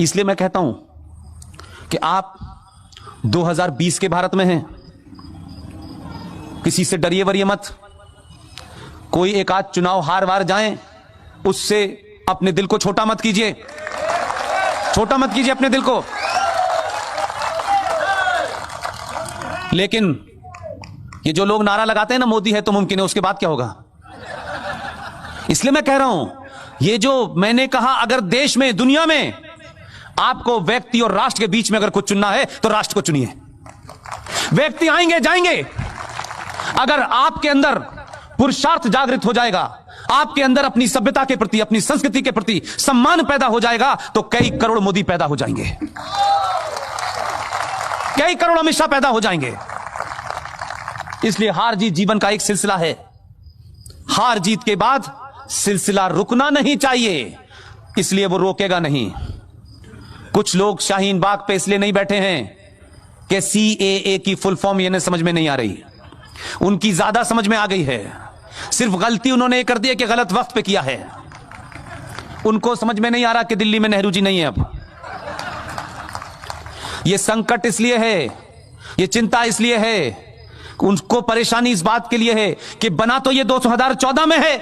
इसलिए मैं कहता हूं कि आप 2020 के भारत में हैं, किसी से डरिए वरिए मत। कोई एक आध चुनाव हार वार जाएं, उससे अपने दिल को छोटा मत कीजिए, छोटा मत कीजिए अपने दिल को। लेकिन ये जो लोग नारा लगाते हैं ना, मोदी है तो मुमकिन है, उसके बाद क्या होगा? इसलिए मैं कह रहा हूं, ये जो मैंने कहा, अगर देश में, दुनिया में आपको व्यक्ति और राष्ट्र के बीच में अगर कुछ चुनना है तो राष्ट्र को चुनिए। व्यक्ति आएंगे जाएंगे, अगर आपके अंदर पुरुषार्थ जागृत हो जाएगा, आपके अंदर अपनी सभ्यता के प्रति, अपनी संस्कृति के प्रति सम्मान पैदा हो जाएगा, तो कई करोड़ मोदी पैदा हो जाएंगे, कई करोड़ अमित शाह पैदा हो जाएंगे। इसलिए हार जीत जीवन का एक सिलसिला है। हार जीत के बाद सिलसिला रुकना नहीं चाहिए, इसलिए वो रोकेगा नहीं। कुछ लोग शाहीन बाग पे इसलिए नहीं बैठे हैं कि CAA की फुल फॉर्म इन्हें समझ में नहीं आ रही, उनकी ज्यादा समझ में आ गई है। सिर्फ गलती उन्होंने ये कर दी है कि गलत वक्त पे किया है। उनको समझ में नहीं आ रहा कि दिल्ली में नेहरू जी नहीं है। अब ये संकट इसलिए है, ये चिंता इसलिए है, उनको परेशानी इस बात के लिए है कि बना तो ये 2014 में है,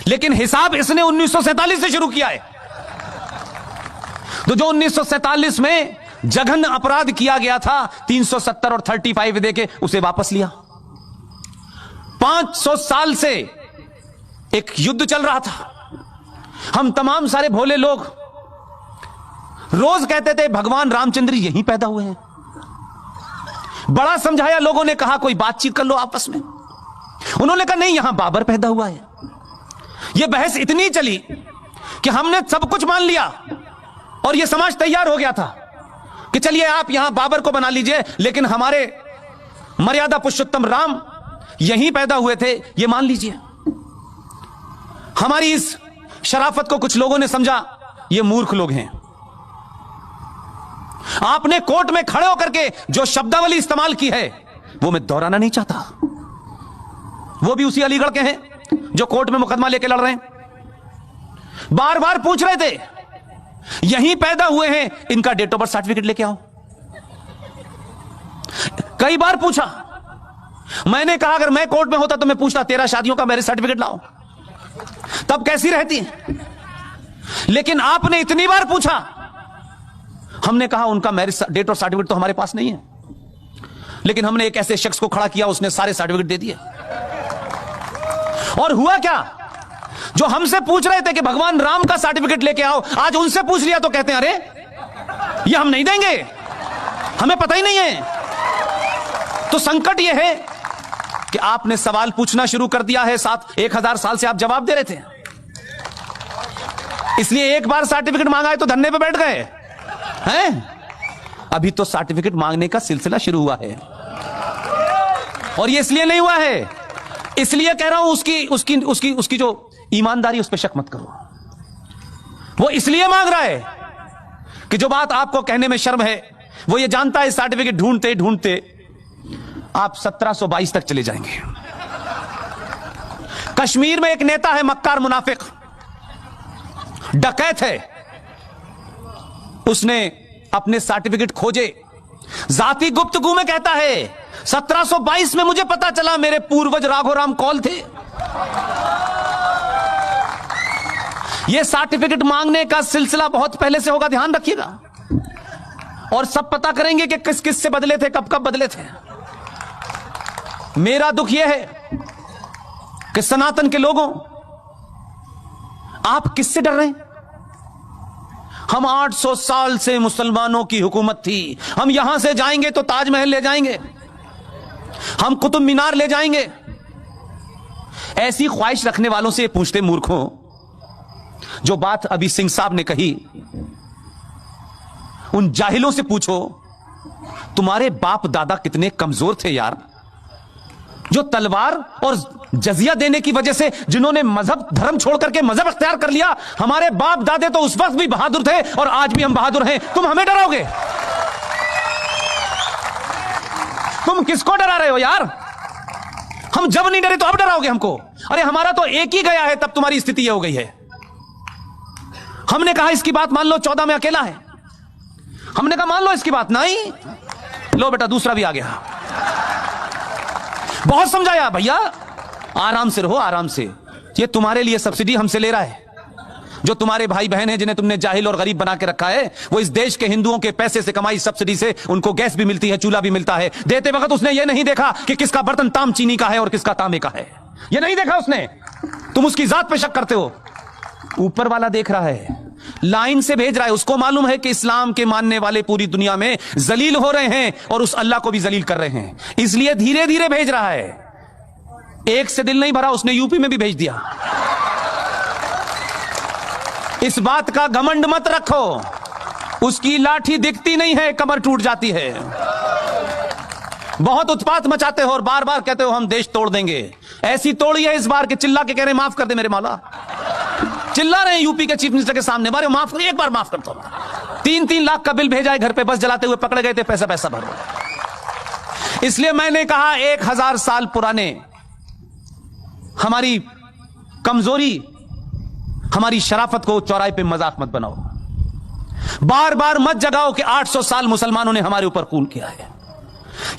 लेकिन हिसाब इसने 1947 से शुरू किया है। तो जो 1947 में जघन्य अपराध किया गया था, 370 और 35 देके उसे वापस लिया। 500 साल से एक युद्ध चल रहा था। हम तमाम सारे भोले लोग रोज कहते थे भगवान रामचंद्र यहीं पैदा हुए हैं। बड़ा समझाया, लोगों ने कहा कोई बातचीत कर लो आपस में। उन्होंने कहा नहीं, यहां बाबर पैदा हुआ है। यह बहस इतनी चली कि हमने सब कुछ मान लिया और यह समाज तैयार हो गया था कि चलिए आप यहां बाबर को बना लीजिए, लेकिन हमारे मर्यादा पुरुषोत्तम राम यहीं पैदा हुए थे, यह मान लीजिए। हमारी इस शराफत को कुछ लोगों ने समझा ये मूर्ख लोग हैं। आपने कोर्ट में खड़े होकर के जो शब्दावली इस्तेमाल की है वो मैं दोहराना नहीं चाहता। वो भी उसी अलीगढ़ के हैं जो कोर्ट में मुकदमा लेके लड़ रहे हैं। बार बार पूछ रहे थे यहीं पैदा हुए हैं, इनका डेट ऑफ बर्थ सर्टिफिकेट लेके आओ। कई बार पूछा, मैंने कहा अगर मैं कोर्ट में होता तो मैं पूछता 13 शादियों का मैरिज सर्टिफिकेट लाओ, तब कैसी रहती। लेकिन आपने इतनी बार पूछा, हमने कहा उनका मैरिज डेट ऑफ सर्टिफिकेट तो हमारे पास नहीं है, लेकिन हमने एक ऐसे शख्स को खड़ा किया, उसने सारे सर्टिफिकेट दे दिए। और हुआ क्या, जो हमसे पूछ रहे थे कि भगवान राम का सर्टिफिकेट लेके आओ, आज उनसे पूछ लिया तो कहते हैं अरे ये हम नहीं देंगे, हमें पता ही नहीं है। तो संकट यह है कि आपने सवाल पूछना शुरू कर दिया है। 1000 साल से आप जवाब दे रहे थे, इसलिए एक बार सर्टिफिकेट मांगा है तो धरने पे बैठ गए हैं। अभी तो सर्टिफिकेट मांगने का सिलसिला शुरू हुआ है, और ये इसलिए नहीं हुआ है, इसलिए कह रहा हूं उसकी जो ईमानदारी, उस पर शक मत करो। वो इसलिए मांग रहा है कि जो बात आपको कहने में शर्म है, वो ये जानता है सर्टिफिकेट ढूंढते ढूंढते आप 1722 तक चले जाएंगे। कश्मीर में एक नेता है मक्कार मुनाफिक, डकैत है, उसने अपने सर्टिफिकेट खोजे, जाति गुप्तगू में कहता है 1722 में मुझे पता चला मेरे पूर्वज राघोराम कौल थे। यह सर्टिफिकेट मांगने का सिलसिला बहुत पहले से होगा, ध्यान रखिएगा, और सब पता करेंगे कि किस किस से बदले थे, कब कब बदले थे। मेरा दुख यह है कि सनातन के लोगों, आप किससे डर रहे हैं? हम 800 साल से मुसलमानों की हुकूमत थी, हम यहां से जाएंगे तो ताजमहल ले जाएंगे, हम कुतुब मीनार ले जाएंगे। ऐसी ख्वाहिश रखने वालों से पूछते मूर्खों, जो बात अभी सिंह साहब ने कही, उन जाहिलों से पूछो तुम्हारे बाप दादा कितने कमजोर थे यार, जो तलवार और जजिया देने की वजह से जिन्होंने मजहब धर्म छोड़ करके मजहब अख्तियार कर लिया। हमारे बाप दादे तो उस वक्त भी बहादुर थे और आज भी हम बहादुर हैं, तुम हमें डराओगे? तुम किसको डरा रहे हो यार? हम जब नहीं डरे तो अब डराओगे हमको? अरे हमारा तो एक ही गया है, तब तुम्हारी स्थिति यह हो गई है। हमने कहा इसकी बात मान लो, 14 में अकेला है। हमने कहा मान लो इसकी बात, नहीं, लो बेटा दूसरा भी आ गया। बहुत समझाया, भैया आराम से रहो, आराम से, ये तुम्हारे लिए सब्सिडी हमसे ले रहा है। जो तुम्हारे भाई बहन हैं जिन्हें तुमने जाहिल और गरीब बना के रखा है, वो इस देश के हिंदुओं के पैसे से कमाई सब्सिडी से उनको गैस भी मिलती है, चूल्हा भी मिलता है। देते वक्त उसने ये नहीं देखा कि किसका बर्तन ताम चीनी का है और किसका तांबे का है, ये नहीं देखा उसने। तुम उसकी जात पे शक करते हो, ऊपर वाला देख रहा है, लाइन से भेज रहा है। उसको मालूम है कि इस्लाम के मानने वाले पूरी दुनिया में जलील हो रहे हैं और उस अल्लाह को भी जलील कर रहे हैं, इसलिए धीरे धीरे भेज रहा है। एक से दिल नहीं भरा, उसने यूपी में भी भेज दिया। इस बात का घमंड मत रखो, उसकी लाठी दिखती नहीं है, कमर टूट जाती है। बहुत उत्पात मचाते हो और बार बार कहते हो हम देश तोड़ देंगे। ऐसी तोड़ी है इस बार के चिल्ला के कह रहे माफ कर दे मेरे मौला। चिल्ला रहे हैं यूपी के चीफ मिनिस्टर के सामने, बारे माफ कर, एक बार माफ करता हूं। 3-3 लाख का बिल भेजा है, घर पे बस जलाते हुए पकड़े गए थे, पैसा पैसा भरो। इसलिए मैंने कहा 1000 साल पुराने हमारी कमजोरी, हमारी शराफत को चौराहे पे मजाक मत बनाओ। बार बार मत जगाओ कि 800 साल मुसलमानों ने हमारे ऊपर खून किया है।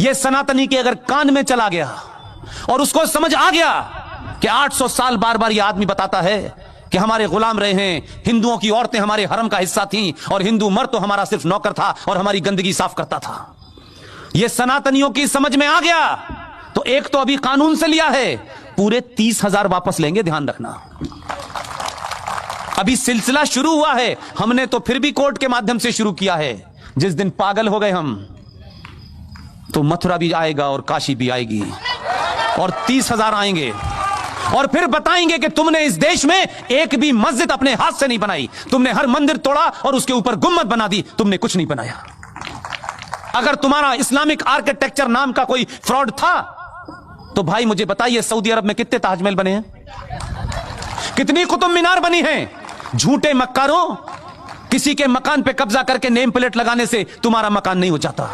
यह सनातनी के अगर कान में चला गया और उसको समझ आ गया कि 800 साल बार बार यह आदमी बताता है कि हमारे गुलाम रहे हैं, हिंदुओं की औरतें हमारे हरम का हिस्सा थीं और हिंदू मर्द तो हमारा सिर्फ नौकर था और हमारी गंदगी साफ करता था, यह सनातनियों की समझ में आ गया तो एक तो अभी कानून से लिया है, पूरे 30,000 वापस लेंगे, ध्यान रखना। अभी सिलसिला शुरू हुआ है, हमने तो फिर भी कोर्ट के माध्यम से शुरू किया है। जिस दिन पागल हो गए हम तो मथुरा भी आएगा और काशी भी आएगी और 30,000 आएंगे और फिर बताएंगे कि तुमने इस देश में एक भी मस्जिद अपने हाथ से नहीं बनाई, तुमने हर मंदिर तोड़ा और उसके ऊपर गुम्मद बना दी, तुमने कुछ नहीं बनाया। अगर तुम्हारा इस्लामिक आर्किटेक्चर नाम का कोई फ्रॉड था तो भाई मुझे बताइए सऊदी अरब में कितने ताजमहल बने हैं, कितनी कुतुब मीनार बनी है। झूठे मक्कारों, किसी के मकान पे कब्जा करके नेम प्लेट लगाने से तुम्हारा मकान नहीं हो जाता।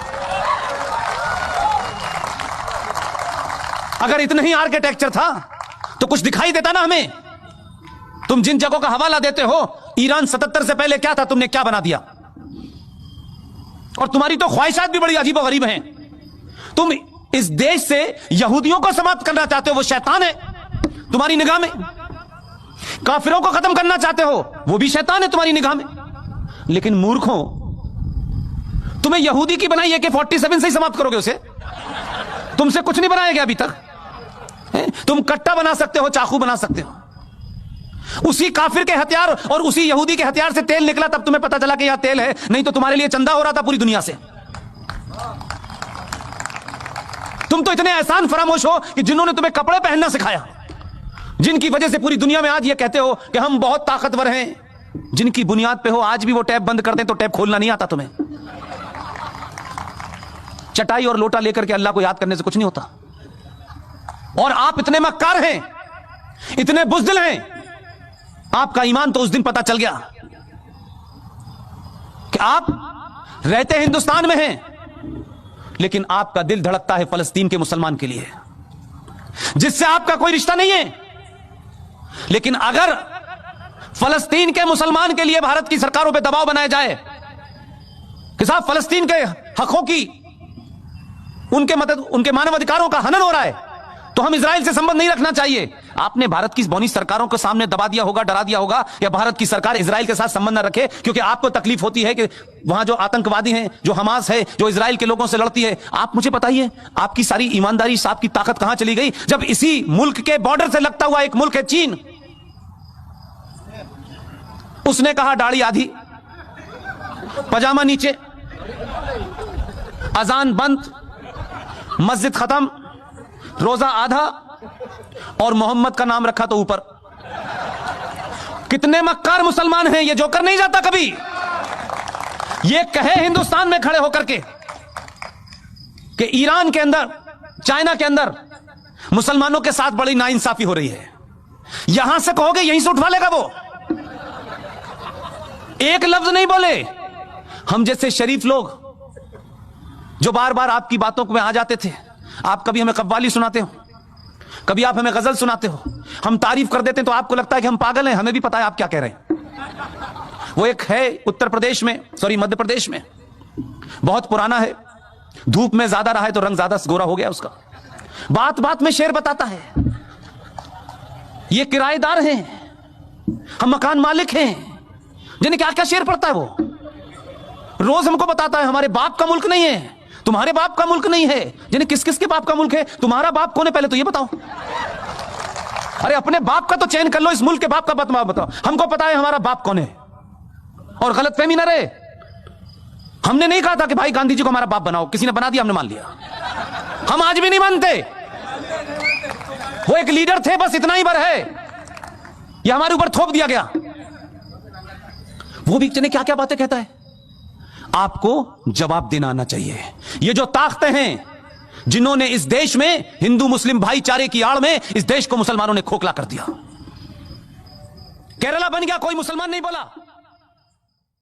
अगर इतना ही आर्किटेक्चर था तो कुछ दिखाई देता ना हमें। तुम जिन जगहों का हवाला देते हो, ईरान 77 से पहले क्या था, तुमने क्या बना दिया। और तुम्हारी तो ख्वाहिशात भी बड़ी अजीब गरीब हैं। तुम इस देश से यहूदियों को समाप्त करना चाहते हो, वो शैतान है तुम्हारी निगाह में। काफिरों को खत्म करना चाहते हो, वो भी शैतान है तुम्हारी निगाह में। लेकिन मूर्खों, तुम्हें यहूदी की बनाई AK-47 से ही समाप्त करोगे उसे, तुमसे कुछ नहीं बनाया गया अभी तक। तुम कट्टा बना सकते हो, चाकू बना सकते हो। उसी काफिर के हथियार और उसी यहूदी के हथियार से तेल निकला, तब तुम्हें पता चला कि यहां तेल है, नहीं तो तुम्हारे लिए चंदा हो रहा था पूरी दुनिया से। तुम तो इतने एहसान फरामोश हो कि जिन्होंने तुम्हें कपड़े पहनना सिखाया, जिनकी वजह से पूरी दुनिया में आज ये कहते हो कि हम बहुत ताकतवर हैं, जिनकी बुनियाद पे हो आज भी वो टैप बंद कर दें तो टैप खोलना नहीं आता तुम्हें। चटाई और लोटा लेकर के अल्लाह को याद करने से कुछ नहीं होता। और आप इतने मक्कार हैं, इतने बुज़दिल हैं, आपका ईमान तो उस दिन पता चल गया कि आप रहते हिंदुस्तान में हैं, लेकिन आपका दिल धड़कता है फलस्तीन के मुसलमान के लिए, जिससे आपका कोई रिश्ता नहीं है। लेकिन अगर फलस्तीन के मुसलमान के लिए भारत की सरकारों पे दबाव बनाया जाए कि साहब फलस्तीन के हकों की, उनके मानव अधिकारों का हनन हो रहा है, तो हम इजराइल से संबंध नहीं रखना चाहिए। आपने भारत की बौनी सरकारों को सामने दबा दिया होगा, डरा दिया होगा, या भारत की सरकार इजराइल के साथ संबंध न रखे क्योंकि आपको तकलीफ होती है कि वहां जो आतंकवादी हैं, जो हमास है, जो इजराइल के लोगों से लड़ती है। आप मुझे बताइए, आपकी सारी ईमानदारी, आपकी ताकत कहां चली गई जब इसी मुल्क के बॉर्डर से लगता हुआ एक मुल्क है चीन, उसने कहा दाढ़ी आधी, पजामा नीचे, अजान बंद, मस्जिद खत्म, रोजा आधा और मोहम्मद का नाम रखा तो ऊपर। कितने मक्कार मुसलमान हैं, ये जोकर नहीं जाता कभी। ये कहे हिंदुस्तान में खड़े होकर के कि ईरान के अंदर, चाइना के अंदर मुसलमानों के साथ बड़ी नाइंसाफी हो रही है, यहां से कहोगे यहीं से उठवा लेगा वो। एक लफ्ज नहीं बोले। हम जैसे शरीफ लोग जो बार बार आपकी बातों में आ जाते थे, आप कभी हमें कव्वाली सुनाते हो, कभी आप हमें गजल सुनाते हो, हम तारीफ कर देते हैं तो आपको लगता है कि हम पागल हैं। हमें भी पता है आप क्या कह रहे हैं। वो एक है उत्तर प्रदेश में, सॉरी मध्य प्रदेश में, बहुत पुराना है, धूप में ज्यादा रहा है तो रंग ज्यादा गोरा हो गया उसका। बात बात में शेर बताता है, ये किराएदार हैं, हम मकान मालिक हैं, जिन्हें क्या क्या शेर पड़ता है। वो रोज हमको बताता है हमारे बाप का मुल्क नहीं है, तुम्हारे बाप का मुल्क नहीं है। जिन्हें किस किस के बाप का मुल्क है, तुम्हारा बाप कौन है पहले तो ये बताओ। अरे अपने बाप का तो चयन कर लो, इस मुल्क के बाप का बताओ। हमको पता है हमारा बाप कौन है, और गलतफहमी ना रहे। हमने नहीं कहा था कि भाई गांधी जी को हमारा बाप बनाओ, किसी ने बना दिया, हमने मान लिया। हम आज भी नहीं मानते, वो एक लीडर थे, बस इतना ही बर है, यह हमारे ऊपर थोप दिया गया। वो भी क्या क्या बातें कहता है। आपको जवाब देना आना चाहिए। ये जो ताकतें हैं जिन्होंने इस देश में हिंदू मुस्लिम भाईचारे की आड़ में इस देश को मुसलमानों ने खोखला कर दिया। केरला बन गया, कोई मुसलमान नहीं बोला।